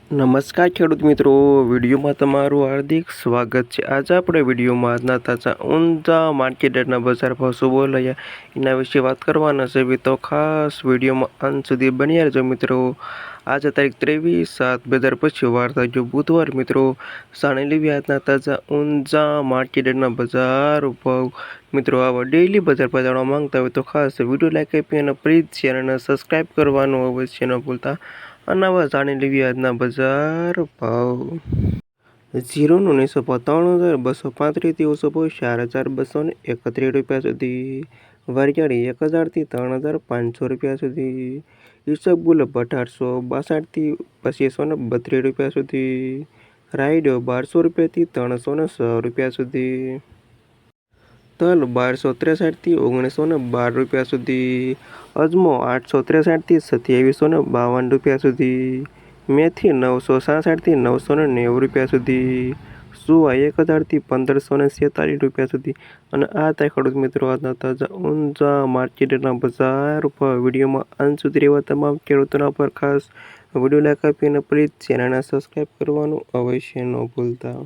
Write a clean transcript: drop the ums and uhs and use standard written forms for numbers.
નમસ્કાર ખેડૂત મિત્રો, વિડીયોમાં તમારું હાર્દિક સ્વાગત છે। આજે આપણે વિડીયોમાં આજના તાજા ઊંઝા માર્કેટ યાર્ડના બજાર ભાવ શું બોલાયા એના વિશે વાત કરવાના છે। તો ખાસ વિડીયોમાં અંત સુધી બન્યા રહેજો મિત્રો। આજે તારીખ 23/7/2025 વાર થયો બુધવાર મિત્રો। જાણી લેવી આજના તાજા ઊંઝા માર્કેટ યાર્ડના બજાર ભાવ મિત્રો। આવા ડેઈલી બજાર ભાવ જાણવા માંગતા હોય તો ખાસ વિડીયો લાઈક આપી અને પ્લીઝ ચેનલને સબસ્ક્રાઈબ કરવાનું અવશ્ય ન ભૂલતા। અને હવે જાણી લેવી આજના બજાર ભાવ। જીરુનું 953,235 ઓછો 4,231 રૂપિયા સુધી। વરિયાળી 1,000 થી 3,500 રૂપિયા સુધી। ઈસબગુલ 1862 થી 2,532 રૂપિયા સુધી। રાયડો 1200 રૂપિયાથી 306 રૂપિયા સુધી। તલ 1263 થી 1912 રૂપિયા સુધી। અજમો 863 થી 2752 રૂપિયા સુધી। મેથી 966 થી 990 રૂપિયા સુધી। સુવા 1,000 થી 1,546 રૂપિયા સુધી। અને આ હતા ખેડૂત મિત્રો આજના તાજા ઊંઝા માર્કેટના બજાર ભાવ। વિડીયોમાં અંત સુધી રહેવા તમામ ખેડૂતોના પર ખાસ વિડીયો લાઈક આપી અને પ્લીઝ ચેનલને સબસ્ક્રાઈબ કરવાનું અવશ્ય ન ભૂલતા।